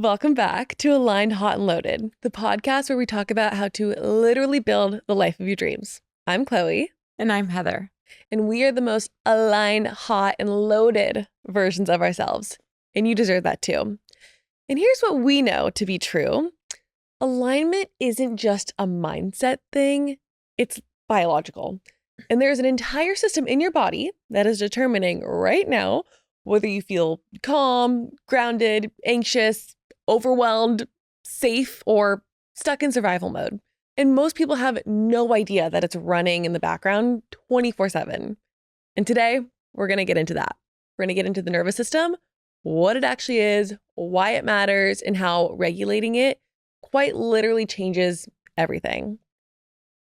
Welcome back to Aligned Hot and Loaded, the podcast where we talk about how to literally build the life of your dreams. I'm Chloe. And I'm Heather. And we are the most aligned, hot, and loaded versions of ourselves. And you deserve that too. And here's what we know to be true. Alignment isn't just a mindset thing, it's biological. And there's an entire system in your body that is determining right now whether you feel calm, grounded, anxious, overwhelmed, safe, or stuck in survival mode. And most people have no idea that it's running in the background 24/7. And today, we're going to get into that. We're going to get into the nervous system, what it actually is, why it matters, and how regulating it quite literally changes everything.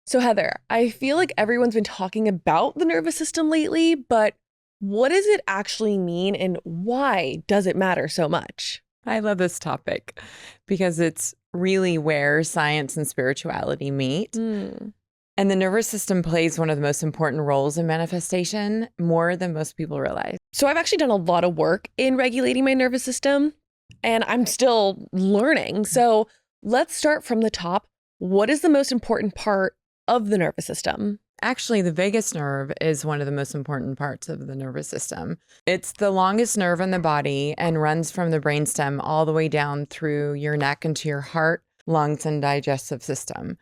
So Heather, I feel like everyone's been talking about the nervous system lately, but what does it actually mean and why does it matter so much? I love this topic because it's really where science and spirituality meet. And the nervous system plays one of the most important roles in manifestation, more than most people realize. So I've actually done a lot of work in regulating my nervous system, and I'm still learning. So let's start from the top. What is the most important part of the nervous system? Actually, the vagus nerve is one of the most important parts of the nervous system. It's the longest nerve in the body and runs from the brainstem all the way down through your neck into your heart, lungs, and digestive system.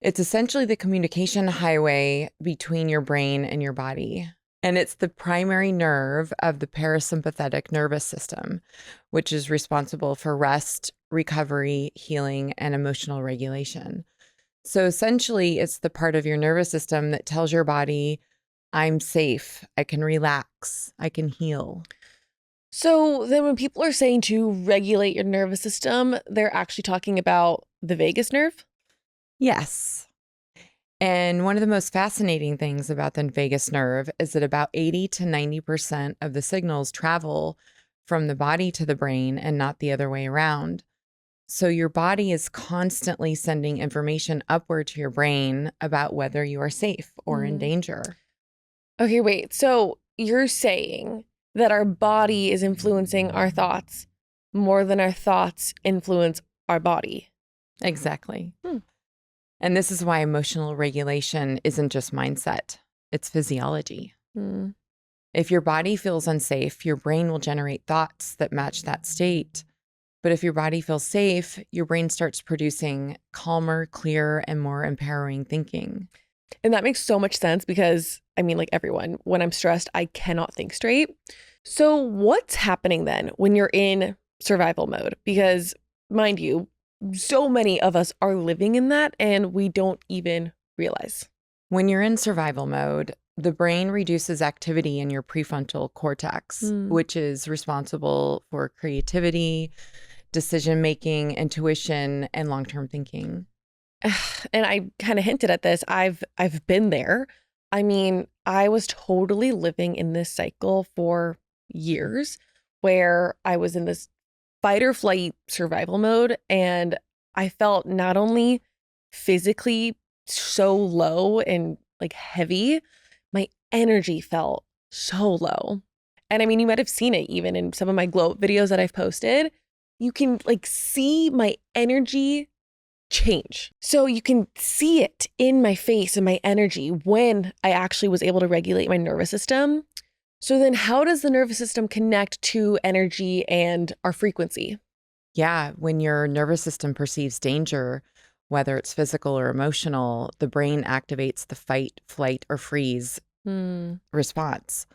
It's essentially the communication highway between your brain and your body. And it's the primary nerve of the parasympathetic nervous system, which is responsible for rest, recovery, healing, and emotional regulation. So essentially, it's the part of your nervous system that tells your body, I'm safe, I can relax, I can heal. So then when people are saying to regulate your nervous system, they're actually talking about the vagus nerve? Yes. And one of the most fascinating things about the vagus nerve is that about 80 to 90% of the signals travel from the body to the brain and not the other way around. So your body is constantly sending information upward to your brain about whether you are safe or in danger. Okay, wait. So you're saying that our body is influencing our thoughts more than our thoughts influence our body? Exactly. And this is why emotional regulation isn't just mindset, it's physiology. If your body feels unsafe, your brain will generate thoughts that match that state. But if your body feels safe, your brain starts producing calmer, clearer, and more empowering thinking. And that makes so much sense because, I mean, like everyone, when I'm stressed, I cannot think straight. So what's happening then when you're in survival mode? Because mind you, so many of us are living in that and we don't even realize. When you're in survival mode, the brain reduces activity in your prefrontal cortex, which is responsible for creativity, decision-making, intuition, and long-term thinking. And I kind of hinted at this. I've been there. I mean, I was totally living in this cycle for years where I was in this fight or flight survival mode. And I felt not only physically so low and like heavy, my energy felt so low. And I mean, you might have seen it even in some of my glow up videos that I've posted. You can like see my energy change. So you can see it in my face and my energy when I actually was able to regulate my nervous system. So then how does the nervous system connect to energy and our frequency? Yeah, when your nervous system perceives danger, whether it's physical or emotional, the brain activates the fight, flight, or freeze response.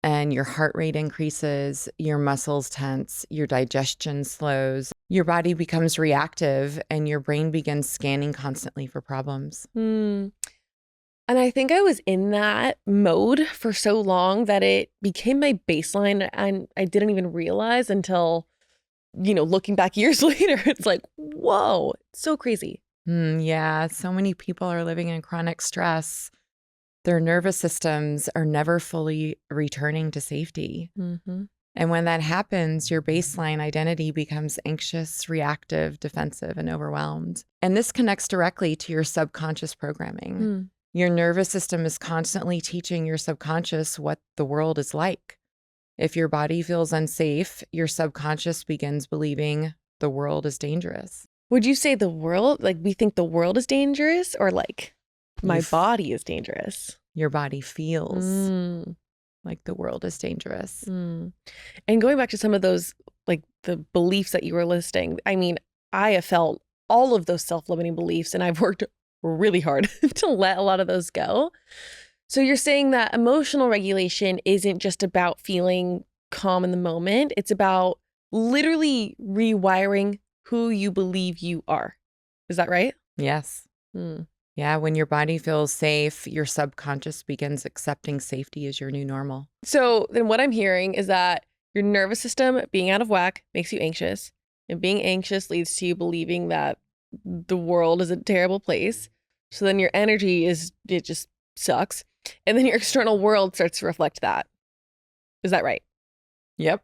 And your heart rate increases, your muscles tense, your digestion slows, your body becomes reactive, and your brain begins scanning constantly for problems. And I think I was in that mode for so long that it became my baseline and I didn't even realize until, looking back years later, it's like, whoa, it's so crazy. Yeah, so many people are living in chronic stress. Their nervous systems are never fully returning to safety. And when that happens, your baseline identity becomes anxious, reactive, defensive, and overwhelmed. And this connects directly to your subconscious programming. Your nervous system is constantly teaching your subconscious what the world is like. If your body feels unsafe, your subconscious begins believing the world is dangerous. Would you say the world, like we think the world is dangerous, or like my body is dangerous? Your body feels Mm, like the world is dangerous. mm. And going back to some of those, like the beliefs that you were listing, I mean, I have felt all of those self-limiting beliefs, and I've worked really hard to let a lot of those go. So you're saying that emotional regulation isn't just about feeling calm in the moment. It's about literally rewiring who you believe you are. Is that right? Yes. Hmm. Yeah. When your body feels safe, your subconscious begins accepting safety as your new normal. So then what I'm hearing is that your nervous system being out of whack makes you anxious, and being anxious leads to you believing that the world is a terrible place. So then your energy it just sucks. And then your external world starts to reflect that. Is that right? Yep.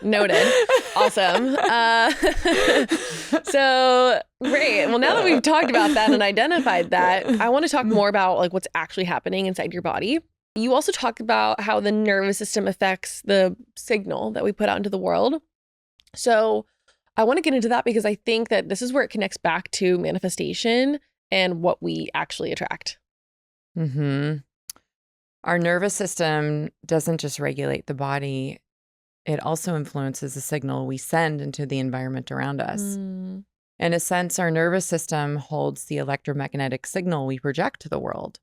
Noted. Awesome. So great. Well, now that we've talked about that and identified that, I want to talk more about like what's actually happening inside your body. You also talked about how the nervous system affects the signal that we put out into the world. So I want to get into that because I think that this is where it connects back to manifestation and what we actually attract. Mm-hmm. Our nervous system doesn't just regulate the body, it also influences the signal we send into the environment around us. Mm. In a sense, our nervous system holds the electromagnetic signal we project to the world.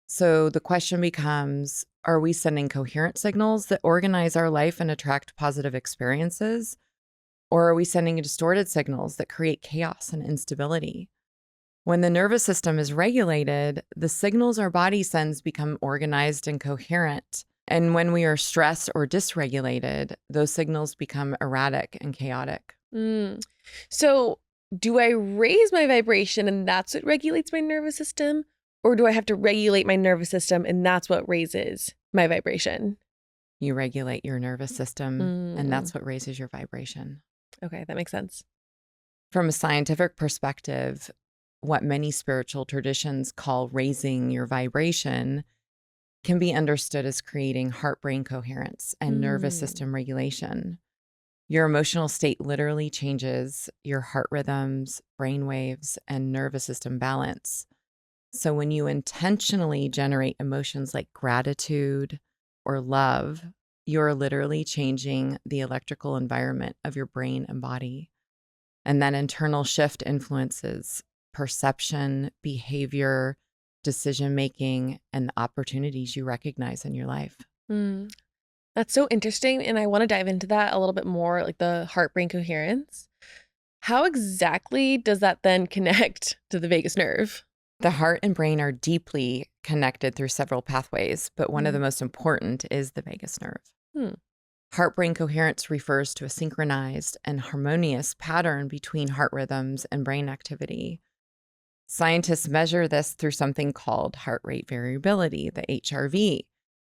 So the question becomes, are we sending coherent signals that organize our life and attract positive experiences? Or are we sending distorted signals that create chaos and instability? When the nervous system is regulated, the signals our body sends become organized and coherent. And when we are stressed or dysregulated, those signals become erratic and chaotic. Mm. So do I raise my vibration and that's what regulates my nervous system? Or do I have to regulate my nervous system and that's what raises my vibration? You regulate your nervous system, and that's what raises your vibration. Okay, that makes sense. From a scientific perspective, what many spiritual traditions call raising your vibration can be understood as creating heart-brain coherence and nervous system regulation. Your emotional state literally changes your heart rhythms, brain waves, and nervous system balance. So when you intentionally generate emotions like gratitude or love, you're literally changing the electrical environment of your brain and body. And that internal shift influences perception, behavior, decision-making, and the opportunities you recognize in your life. Mm. That's so interesting. And I want to dive into that a little bit more, like the heart-brain coherence. How exactly does that then connect to the vagus nerve? The heart and brain are deeply connected through several pathways, but one of the most important is the vagus nerve. Heart-brain coherence refers to a synchronized and harmonious pattern between heart rhythms and brain activity. Scientists measure this through something called heart rate variability, the HRV,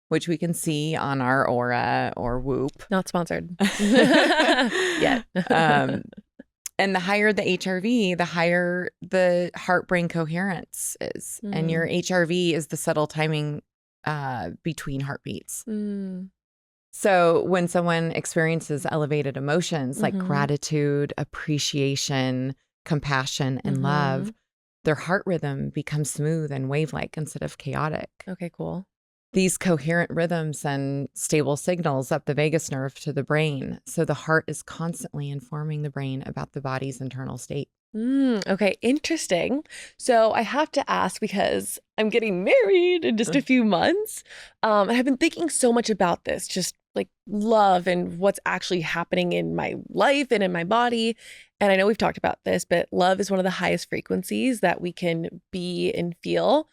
which we can see on our Aura or Whoop. Not sponsored yet. And the higher the HRV, the higher the heart-brain coherence is. And your HRV is the subtle timing between heartbeats. So when someone experiences elevated emotions like gratitude, appreciation, compassion, and love, their heart rhythm becomes smooth and wave-like instead of chaotic. Okay, cool. These coherent rhythms send stable signals up the vagus nerve to the brain. So the heart is constantly informing the brain about the body's internal state. Okay, interesting. So I have to ask because I'm getting married in just a few months. And I've been thinking so much about this, just like love and what's actually happening in my life and in my body. And I know we've talked about this, but love is one of the highest frequencies that we can be and feel.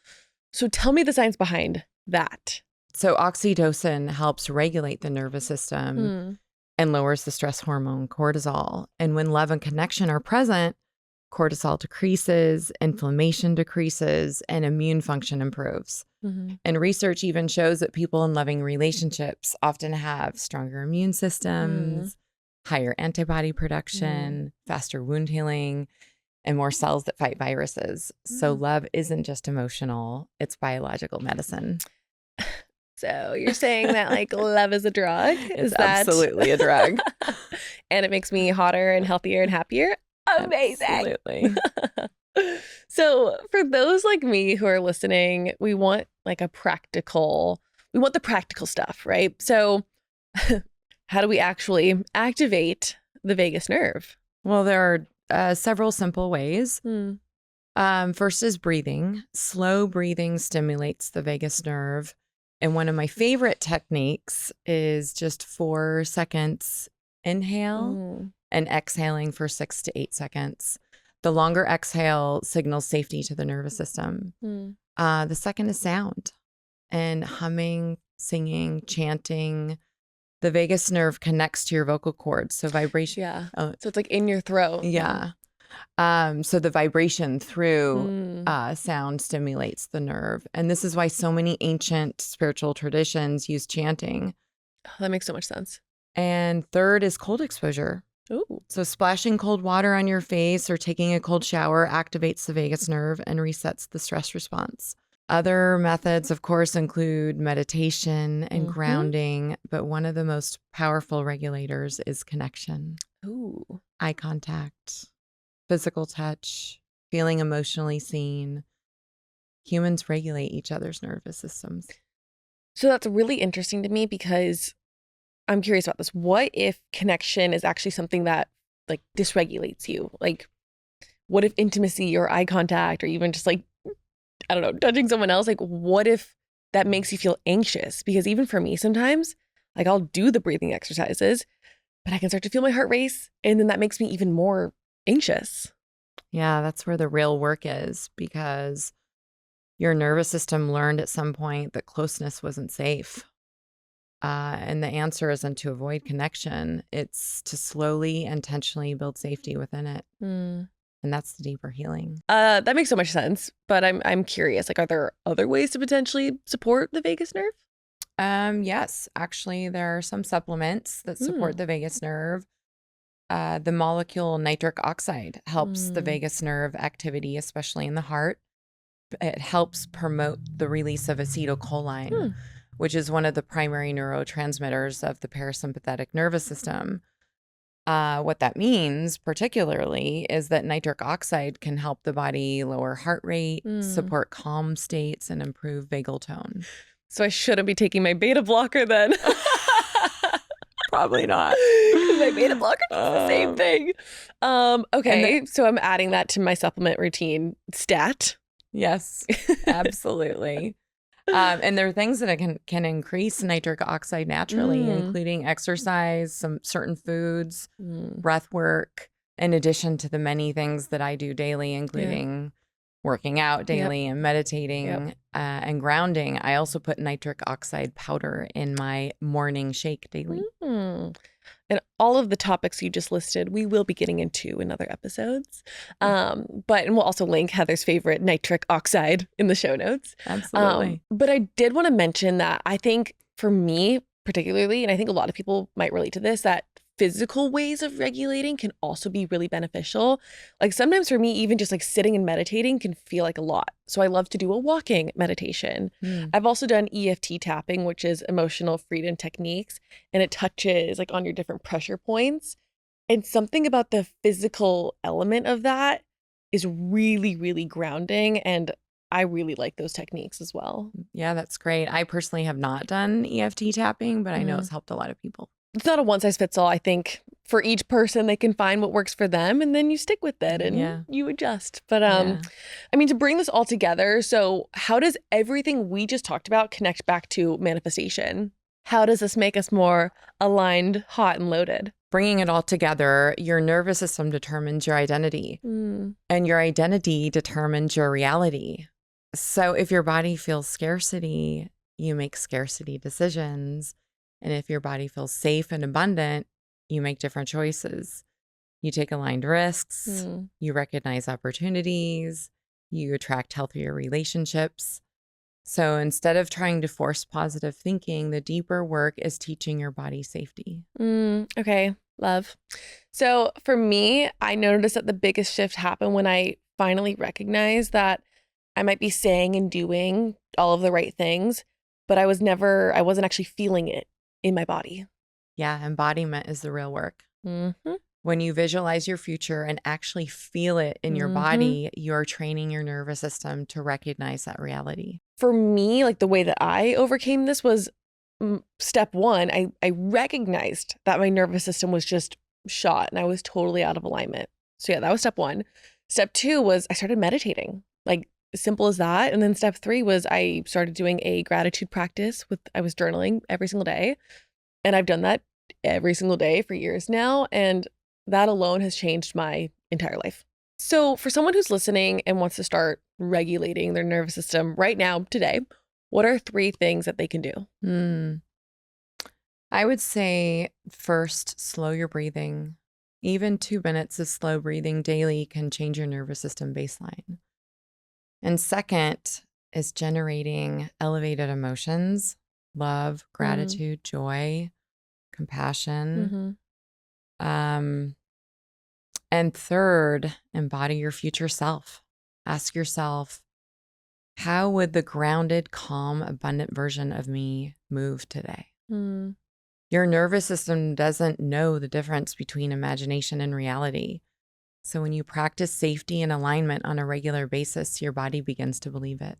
So tell me the science behind that. So oxytocin helps regulate the nervous system and lowers the stress hormone cortisol. And when love and connection are present, cortisol decreases, inflammation decreases, and immune function improves. And research even shows that people in loving relationships often have stronger immune systems, higher antibody production, faster wound healing, and more cells that fight viruses. So love isn't just emotional, it's biological medicine. So you're saying that like love is a drug? It's Is that absolutely a drug. and it makes me hotter and healthier and happier? Amazing. Absolutely. So for those like me who are listening, we want the practical stuff, right? So how do we actually activate the vagus nerve? Well, there are several simple ways. Hmm. First is breathing. Slow breathing stimulates the vagus nerve. And one of my favorite techniques is just 4 seconds inhale Mm. and exhaling for 6 to 8 seconds. The longer exhale signals safety to the nervous system. Mm. The second is sound and humming, singing, chanting. The vagus nerve connects to your vocal cords. So vibration. Yeah. Oh, So it's like in your throat. yeah. So the vibration through Mm. sound stimulates the nerve. And this is why so many ancient spiritual traditions use chanting. Oh, that makes so much sense. And third is cold exposure. Ooh. So splashing cold water on your face or taking a cold shower activates the vagus nerve and resets the stress response. Other methods, of course, include meditation and grounding, but one of the most powerful regulators is connection, Ooh. eye contact, physical touch, feeling emotionally seen. Humans regulate each other's nervous systems. So that's really interesting to me because I'm curious about this. What if connection is actually something that like dysregulates you? Like, what if intimacy or eye contact or even just like, I don't know, touching someone else, like, what if that makes you feel anxious? Because even for me, sometimes, like, I'll do the breathing exercises, but I can start to feel my heart race. And then that makes me even more anxious. Yeah, that's where the real work is, because your nervous system learned at some point that closeness wasn't safe. And the answer isn't to avoid connection. It's to slowly, intentionally build safety within it. Mm. And that's the deeper healing. That makes so much sense. But I'm curious, like, are there other ways to potentially support the vagus nerve? Yes, actually, there are some supplements that support the vagus nerve. The molecule nitric oxide helps the vagus nerve activity, especially in the heart. It helps promote the release of acetylcholine, which is one of the primary neurotransmitters of the parasympathetic nervous system. What that means, particularly, is that nitric oxide can help the body lower heart rate, support calm states, and improve vagal tone. So I shouldn't be taking my beta blocker then. Probably not. Because my beta blocker does the same thing. Okay, so I'm adding that to my supplement routine. Stat. Yes, absolutely. And there are things that can increase nitric oxide naturally, including exercise, some certain foods, breath work, in addition to the many things that I do daily, including working out daily and meditating and grounding. I also put nitric oxide powder in my morning shake daily. And all of the topics you just listed, we will be getting into in other episodes. And we'll also link Heather's favorite nitric oxide in the show notes. Absolutely. But I did want to mention that I think for me particularly, and I think a lot of people might relate to this, that physical ways of regulating can also be really beneficial. Like sometimes for me, even just like sitting and meditating can feel like a lot. So I love to do a walking meditation. I've also done EFT tapping, which is emotional freedom techniques, and it touches like on your different pressure points. And something about the physical element of that is really, really grounding. And I really like those techniques as well. Yeah, that's great. I personally have not done EFT tapping, but I know it's helped a lot of people. It's not a one size fits all. I think for each person, they can find what works for them and then you stick with it and you adjust. But I mean, to bring this all together, so how does everything we just talked about connect back to manifestation? How does this make us more aligned, hot, and loaded? Bringing it all together, your nervous system determines your identity, and your identity determines your reality. So if your body feels scarcity, you make scarcity decisions. And if your body feels safe and abundant, you make different choices. You take aligned risks, you recognize opportunities, you attract healthier relationships. So instead of trying to force positive thinking, the deeper work is teaching your body safety. Okay, love. So for me, I noticed that the biggest shift happened when I finally recognized that I might be saying and doing all of the right things, but I wasn't actually feeling it in my body. Yeah, embodiment is the real work. Mm-hmm. When you visualize your future and actually feel it in your body, you're training your nervous system to recognize that reality. For me, like the way that I overcame this was step one, I recognized that my nervous system was just shot and I was totally out of alignment. So yeah, that was step one. Step two was I started meditating, like as simple as that. And then step three was I started doing a gratitude practice I was journaling every single day. And I've done that every single day for years now. And that alone has changed my entire life. So for someone who's listening and wants to start regulating their nervous system right now, today, what are 3 things that they can do? I would say first, slow your breathing. Even 2 minutes of slow breathing daily can change your nervous system baseline. And second is generating elevated emotions, love, gratitude, joy, compassion. And third, embody your future self. Ask yourself, how would the grounded, calm, abundant version of me move today? Your nervous system doesn't know the difference between imagination and reality. So when you practice safety and alignment on a regular basis, your body begins to believe it.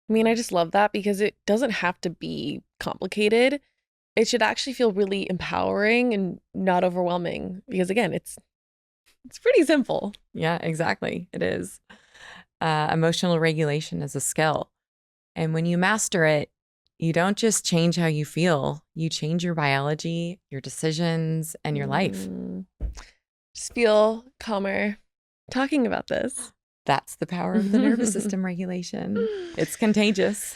I mean, I just love that because it doesn't have to be complicated. It should actually feel really empowering and not overwhelming because, again, it's pretty simple. Yeah, exactly. It is. Emotional regulation is a skill. And when you master it, you don't just change how you feel, you change your biology, your decisions, and your life. Just feel calmer talking about this. That's the power of the nervous system regulation. It's contagious.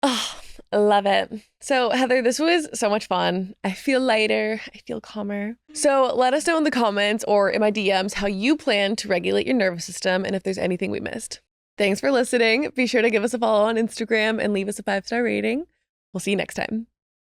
Oh, I love it. So, Heather, this was so much fun. I feel lighter. I feel calmer. So let us know in the comments or in my DMs how you plan to regulate your nervous system and if there's anything we missed. Thanks for listening. Be sure to give us a follow on Instagram and leave us a 5-star rating. We'll see you next time.